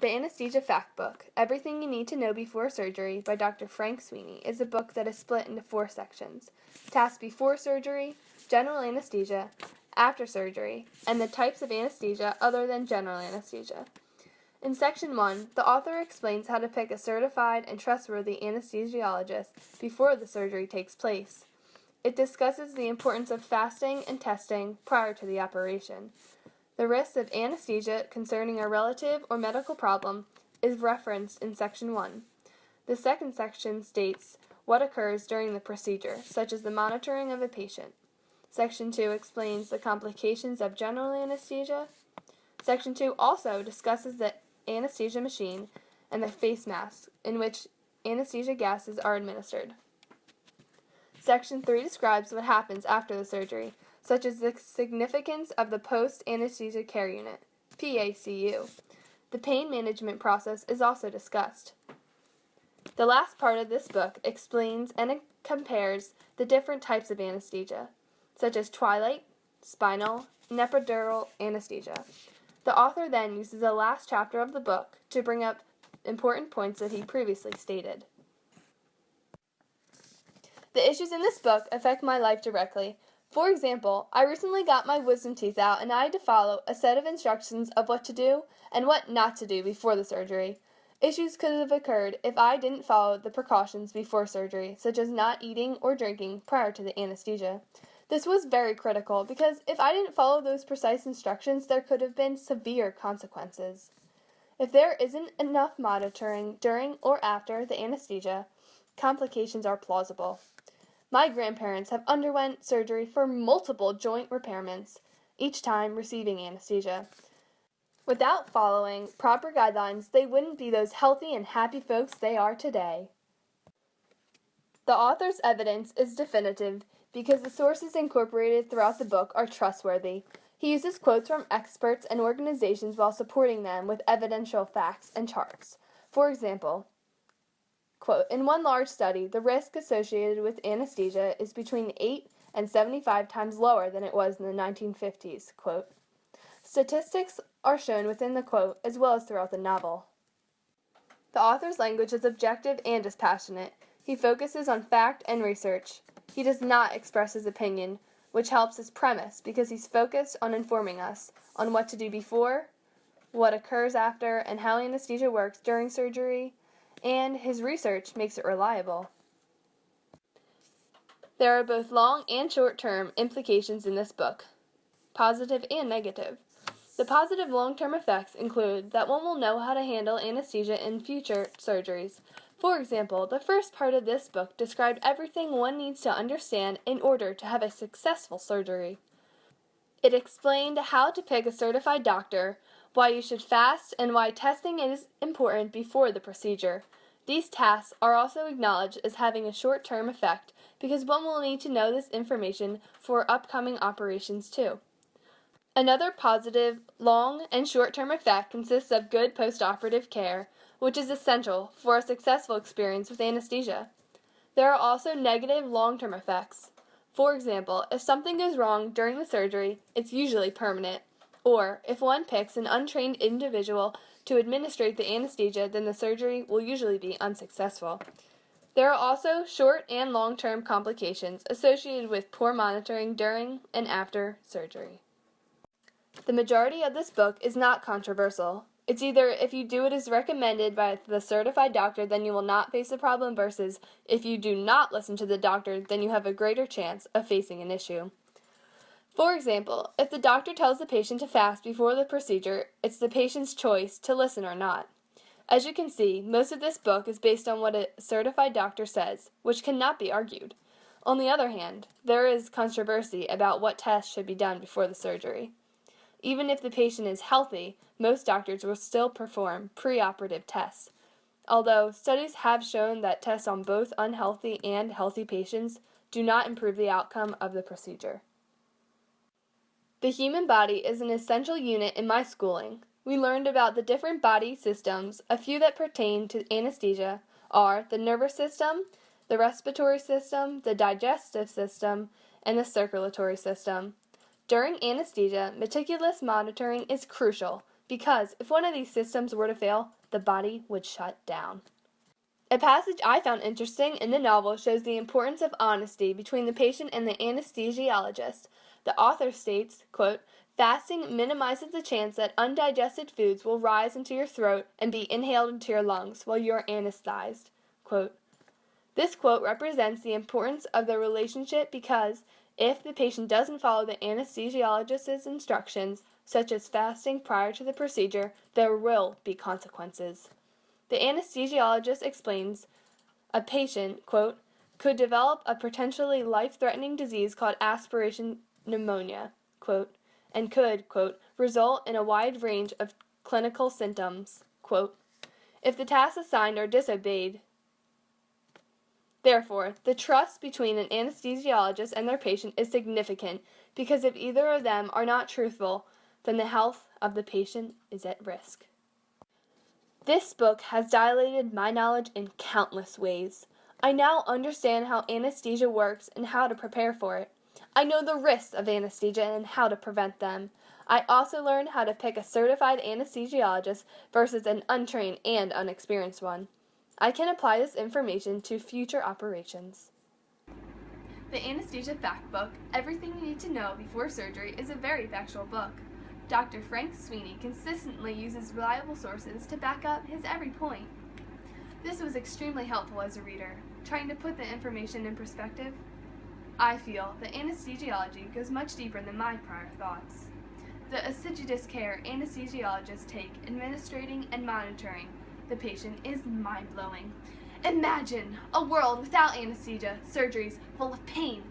The Anesthesia Fact Book, Everything You Need to Know Before Surgery by Dr. Frank Sweeney, is a book that is split into 4 sections: tasks before surgery, general anesthesia, after surgery, and the types of anesthesia other than general anesthesia. In Section 1, the author explains how to pick a certified and trustworthy anesthesiologist before the surgery takes place. It discusses the importance of fasting and testing prior to the operation. The risks of anesthesia concerning a relative or medical problem is referenced in Section 1. The second section states what occurs during the procedure, such as the monitoring of a patient. Section 2 explains the complications of general anesthesia. Section 2 also discusses the anesthesia machine and the face mask in which anesthesia gases are administered. Section 3 describes what happens after the surgery, such as the significance of the post-anesthesia care unit, PACU. The pain management process is also discussed. The last part of this book explains and compares the different types of anesthesia, such as twilight, spinal, and epidural anesthesia. The author then uses the last chapter of the book to bring up important points that he previously stated. The issues in this book affect my life directly. For example, I recently got my wisdom teeth out and I had to follow a set of instructions of what to do and what not to do before the surgery. Issues could have occurred if I didn't follow the precautions before surgery, such as not eating or drinking prior to the anesthesia. This was very critical because if I didn't follow those precise instructions, there could have been severe consequences. If there isn't enough monitoring during or after the anesthesia, complications are plausible. My grandparents have underwent surgery for multiple joint repairments, each time receiving anesthesia. Without following proper guidelines, they wouldn't be those healthy and happy folks they are today. The author's evidence is definitive because the sources incorporated throughout the book are trustworthy. He uses quotes from experts and organizations while supporting them with evidential facts and charts. For example, quote, in one large study, the risk associated with anesthesia is between 8 and 75 times lower than it was in the 1950s, quote. Statistics are shown within the quote as well as throughout the novel. The author's language is objective and dispassionate. He focuses on fact and research. He does not express his opinion, which helps his premise because he's focused on informing us on what to do before, what occurs after, and how anesthesia works during surgery, and his research makes it reliable. There are both long and short-term implications in this book, positive and negative. The positive long-term effects include that one will know how to handle anesthesia in future surgeries. For example, the first part of this book described everything one needs to understand in order to have a successful surgery. It explained how to pick a certified doctor, why you should fast, and why testing is important before the procedure. These tasks are also acknowledged as having a short-term effect because one will need to know this information for upcoming operations too. Another positive long and short-term effect consists of good post-operative care, which is essential for a successful experience with anesthesia. There are also negative long-term effects. For example, if something goes wrong during the surgery, it's usually permanent. Or, if one picks an untrained individual to administrate the anesthesia, then the surgery will usually be unsuccessful. There are also short and long-term complications associated with poor monitoring during and after surgery. The majority of this book is not controversial. It's either if you do what is recommended by the certified doctor, then you will not face a problem, versus if you do not listen to the doctor, then you have a greater chance of facing an issue. For example, if the doctor tells the patient to fast before the procedure, it's the patient's choice to listen or not. As you can see, most of this book is based on what a certified doctor says, which cannot be argued. On the other hand, there is controversy about what tests should be done before the surgery. Even if the patient is healthy, most doctors will still perform preoperative tests. Although studies have shown that tests on both unhealthy and healthy patients do not improve the outcome of the procedure. The human body is an essential unit in my schooling. We learned about the different body systems. A few that pertain to anesthesia are the nervous system, the respiratory system, the digestive system, and the circulatory system. During anesthesia, meticulous monitoring is crucial because if one of these systems were to fail, the body would shut down. A passage I found interesting in the novel shows the importance of honesty between the patient and the anesthesiologist. The author states, quote, "Fasting minimizes the chance that undigested foods will rise into your throat and be inhaled into your lungs while you are anesthetized." Quote. This quote represents the importance of the relationship because if the patient doesn't follow the anesthesiologist's instructions, such as fasting prior to the procedure, there will be consequences. The anesthesiologist explains a patient, quote, could develop a potentially life-threatening disease called aspiration pneumonia, quote, and could, quote, result in a wide range of clinical symptoms, quote, if the tasks assigned are disobeyed. Therefore, the trust between an anesthesiologist and their patient is significant because if either of them are not truthful, then the health of the patient is at risk. This book has dilated my knowledge in countless ways. I now understand how anesthesia works and how to prepare for it. I know the risks of anesthesia and how to prevent them. I also learned how to pick a certified anesthesiologist versus an untrained and unexperienced one. I can apply this information to future operations. The Anesthesia Fact Book, Everything You Need to Know Before Surgery, is a very factual book. Dr. Frank Sweeney consistently uses reliable sources to back up his every point. This was extremely helpful as a reader, trying to put the information in perspective. I feel that anesthesiology goes much deeper than my prior thoughts. The assiduous care anesthesiologists take administrating and monitoring the patient is mind-blowing. Imagine a world without anesthesia, surgeries full of pain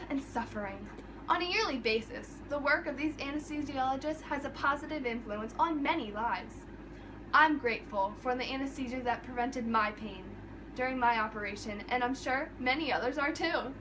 and suffering. On a yearly basis, the work of these anesthesiologists has a positive influence on many lives. I'm grateful for the anesthesia that prevented my pain during my operation, and I'm sure many others are too.